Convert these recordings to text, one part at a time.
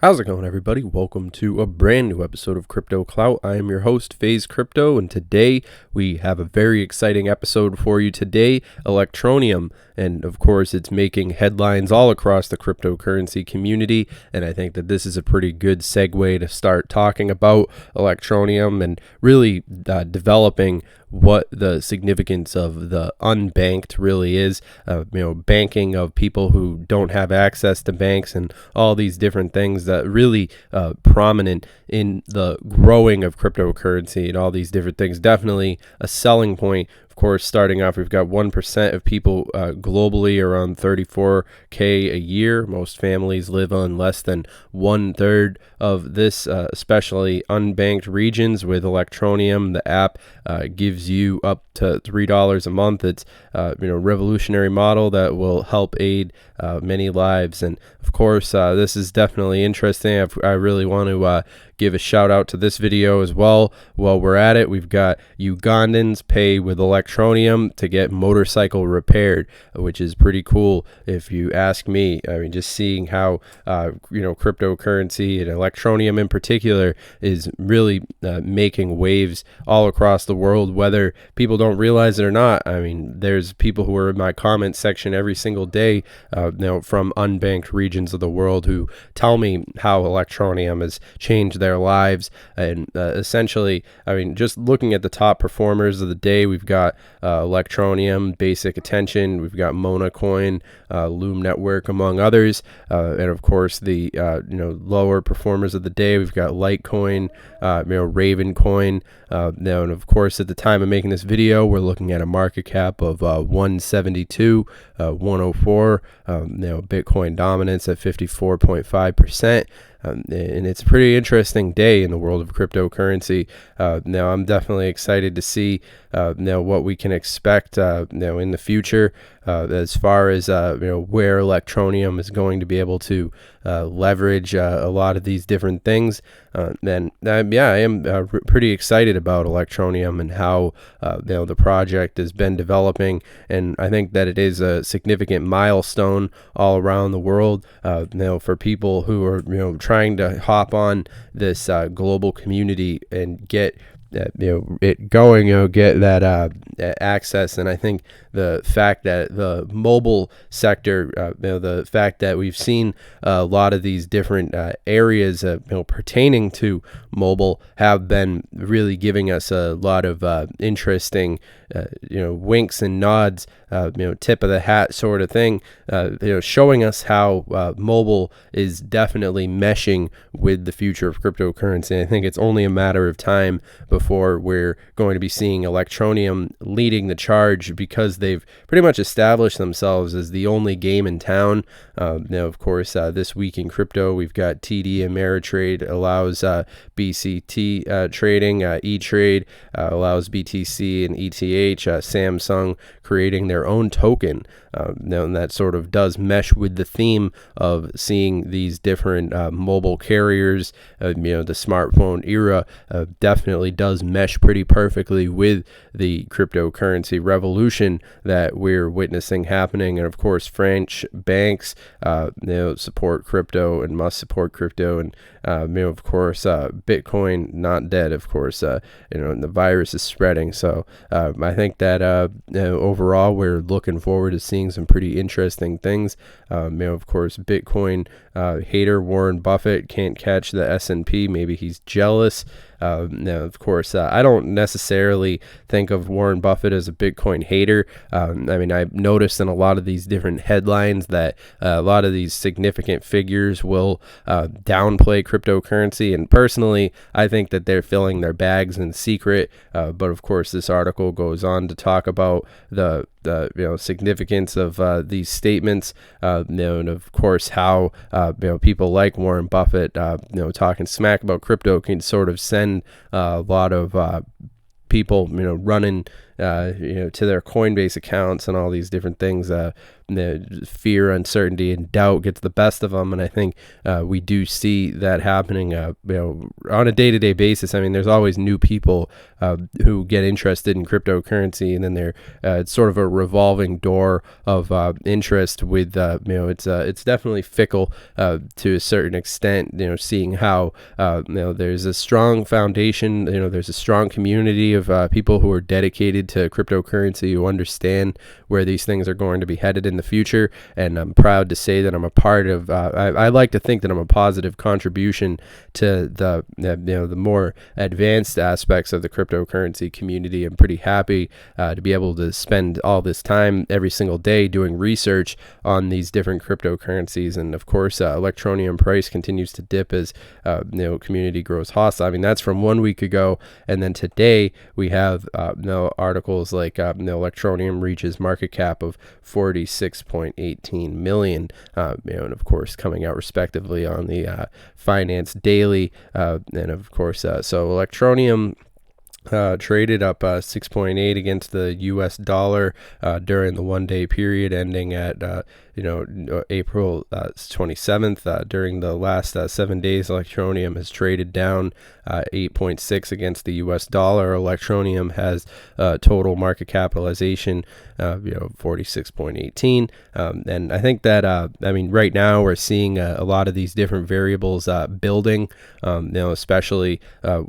How's it going, everybody? Welcome to a brand new episode of Crypto Clout. I am your host, Faze Crypto, and today we have a very exciting episode for you today, Electroneum. And of course, it's making headlines all across the cryptocurrency community, and I think that this is a pretty good segue to start talking about Electroneum and really developing what the significance of the unbanked really is, banking of people who don't have access to banks and all these different things that really prominent in the growing of cryptocurrency and all these different things. Definitely a selling point. Of course, starting off, we've got 1% of people globally around 34K a year. Most families live on less than 1/3 of this, especially unbanked regions. With Electroneum, the app gives you up to $3 a month. It's revolutionary model that will help aid many lives. And of course, this is definitely interesting. I really want to give a shout out to this video as well. While we're at it, we've got Ugandans pay with Electroneum to get motorcycle repaired, which is pretty cool if you ask me. I mean, just seeing how cryptocurrency and Electroneum in particular is really making waves all across the world, whether people don't realize it or not. I mean, there's people who are in my comment section every single day from unbanked regions of the world who tell me how Electroneum has changed their lives. And essentially, I mean, just looking at the top performers of the day, we've got Electroneum, Basic Attention, we've got Mona Coin, Loom Network, among others. And of course, the lower performers of the day, we've got Litecoin, Raven Coin. And of course, at the time of making this video, we're looking at a market cap of 172, 104. Bitcoin dominance at 54.5%. And it's a pretty interesting day in the world of cryptocurrency. Now, I'm definitely excited to see what we can expect in the future as far as where Electroneum is going to be able to leverage a lot of these different things. I am pretty excited about Electroneum and how the project has been developing, and I think that it is a significant milestone all around the world. For people who are trying to hop on this global community and get it going, get that access. And I think the fact that the mobile sector, the fact that we've seen a lot of these different areas pertaining to mobile have been really giving us a lot of interesting winks and nods, tip of the hat sort of thing, showing us how mobile is definitely meshing with the future of cryptocurrency. I think it's only a matter of time before we're going to be seeing Electroneum leading the charge, because they've pretty much established themselves as the only game in town. Now, of course, this week in crypto, we've got TD Ameritrade allows BCT trading, E-Trade allows BTC and ETH, Samsung creating their own token. And that sort of does mesh with the theme of seeing these different mobile carriers. The smartphone era definitely does mesh pretty perfectly with the cryptocurrency revolution that we're witnessing happening. And of course, French banks support crypto and must support crypto. And of course, Bitcoin not dead. Of course, and the virus is spreading. So I think that overall, we're looking forward to seeing some pretty interesting things. Of course, Bitcoin hater Warren Buffett can't catch the S&P. Maybe he's jealous. Now, of course, I don't necessarily think of Warren Buffett as a Bitcoin hater. I've noticed in a lot of these different headlines that a lot of these significant figures will downplay cryptocurrency. And personally, I think that they're filling their bags in secret. But of course, this article goes on to talk about the significance of these statements, and of course how people like Warren Buffett talking smack about crypto can sort of send a lot of people running to their Coinbase accounts and all these different things. The fear, uncertainty, and doubt gets the best of them, and I think we do see that happening on a day-to-day basis. I mean, there's always new people who get interested in cryptocurrency, and then it's sort of a revolving door of interest with it's definitely fickle to a certain extent. Seeing how there's a strong foundation, there's a strong community of people who are dedicated to cryptocurrency, who understand where these things are going to be headed in the future, and I'm proud to say that I'm a part of. I like to think that I'm a positive contribution to the more advanced aspects of the cryptocurrency community. I'm pretty happy to be able to spend all this time every single day doing research on these different cryptocurrencies, and of course, Electroneum price continues to dip as community grows hostile. I mean, that's from 1 week ago, and then today we have articles like Electroneum reaches market cap of 46.18 million, and of course coming out respectively on the Finance Daily, and of course so Electroneum traded up 6.8 against the US dollar during the 1 day period ending at April 27th. During the last 7 days, Electroneum has traded down 8.6 against the US dollar. Electroneum has total market capitalization 46.18, and I think that right now we're seeing a lot of these different variables building, especially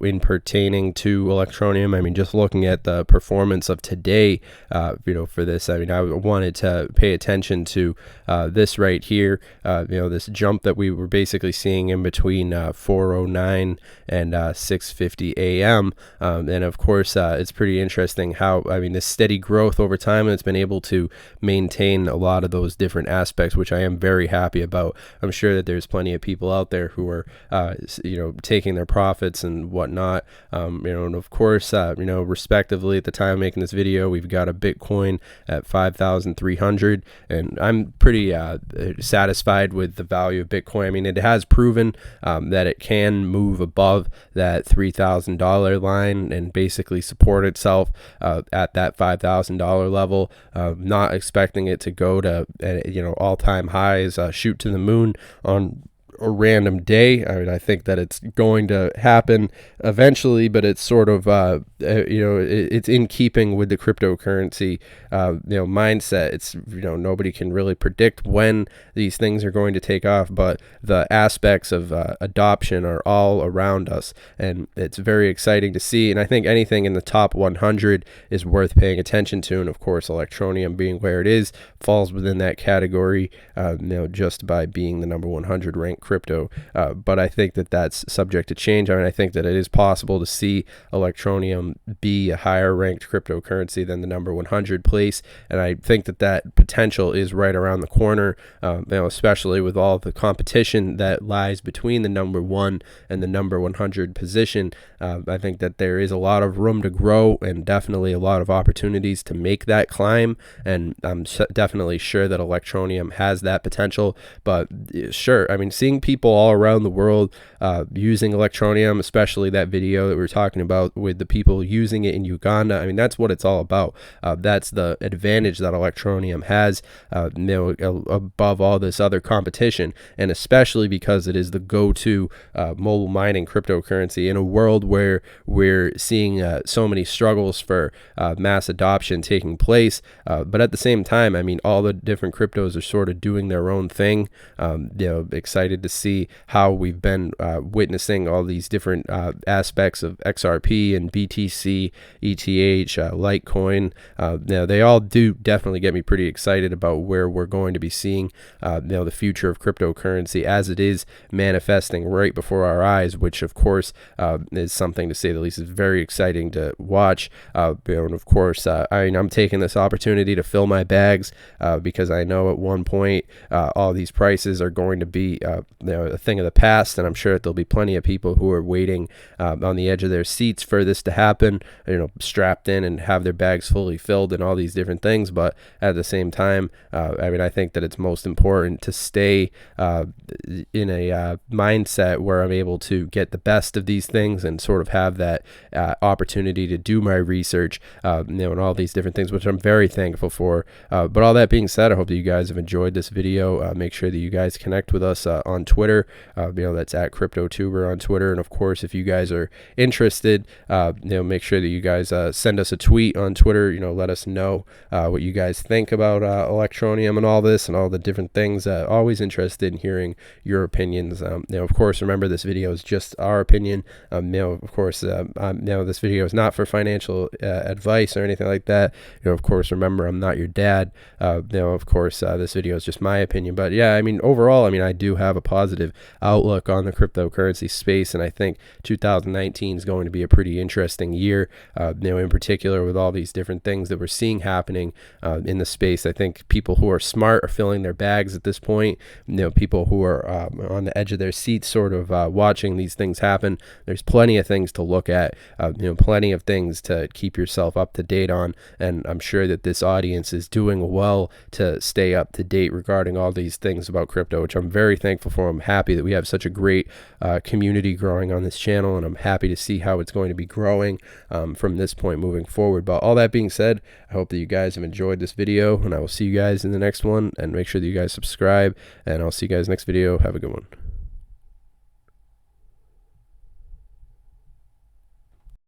in pertaining to Electroneum. I mean, just looking at the performance of today, for this, I wanted to pay attention to this right here, this jump that we were basically seeing in between 4:09 and 6:50 a.m. And of course, it's pretty interesting how, this steady growth over time, and it's been able to maintain a lot of those different aspects, which I am very happy about. I'm sure that there's plenty of people out there who are, taking their profits and whatnot, and of course, respectively, at the time of making this video, we've got a Bitcoin at 5,300, and I'm pretty satisfied with the value of Bitcoin. It has proven that it can move above that $3,000 line and basically support itself at that $5,000 level. Not expecting it to go to all-time highs, shoot to the moon on a random day. I think that it's going to happen eventually, but it's sort of it's in keeping with the cryptocurrency mindset. It's nobody can really predict when these things are going to take off, but the aspects of adoption are all around us, and it's very exciting to see. And I think anything in the top 100 is worth paying attention to, and of course, Electroneum being where it is falls within that category, just by being the number 100 ranked crypto. But I think that that's subject to change. I think that it is possible to see Electroneum be a higher ranked cryptocurrency than the number 100 place, and I think that that potential is right around the corner, especially with all the competition that lies between the number 1 and the number 100 position. I think that there is a lot of room to grow and definitely a lot of opportunities to make that climb, and I'm definitely sure that Electroneum has that potential. But sure, seeing people all around the world using Electroneum, especially that video that we were talking about with the people using it in Uganda, that's what it's all about. That's the advantage that Electroneum has, above all this other competition, and especially because it is the go-to mobile mining cryptocurrency in a world where we're seeing so many struggles for mass adoption taking place. But at the same time, all the different cryptos are sort of doing their own thing. Excited to see how we've been witnessing all these different aspects of XRP and BTC, ETH, Litecoin. They all do definitely get me pretty excited about where we're going to be seeing the future of cryptocurrency as it is manifesting right before our eyes, which of course is something, to say the least, is very exciting to watch. And of course, I'm taking this opportunity to fill my bags because I know at one point all these prices are going to be a thing of the past, and I'm sure that there'll be plenty of people who are waiting on the edge of their seats for this to happen, strapped in and have their bags fully filled and all these different things. But at the same time, I think that it's most important to stay in a mindset where I'm able to get the best of these things and sort of have that opportunity to do my research, and all these different things, which I'm very thankful for. But all that being said, I hope that you guys have enjoyed this video. Make sure that you guys connect with us on Twitter. That's at CryptoTuber on Twitter. And of course, if you guys are interested, make sure that you guys send us a tweet on Twitter. Let us know what you guys think about Electroneum and all this and all the different things. Always interested in hearing your opinions. Of course, remember this video is just our opinion. Of course, this video is not for financial advice or anything like that. Of course, remember, I'm not your dad. Of course, this video is just my opinion. But yeah, overall, I do have a positive outlook on the cryptocurrency space, and I think 2019 is going to be a pretty interesting year. In particular, with all these different things that we're seeing happening in the space. I think people who are smart are filling their bags at this point. People who are on the edge of their seats, sort of watching these things happen. There's plenty of things to look at. Plenty of things to keep yourself up to date on, and I'm sure that this audience is doing well to stay up to date regarding all these things about crypto, which I'm very thankful for. I'm happy that we have such a great community growing on this channel, and I'm happy to see how it's going to be growing from this point moving forward. But all that being said, I hope that you guys have enjoyed this video, and I will see you guys in the next one. And make sure that you guys subscribe, and I'll see you guys next video. Have a good one.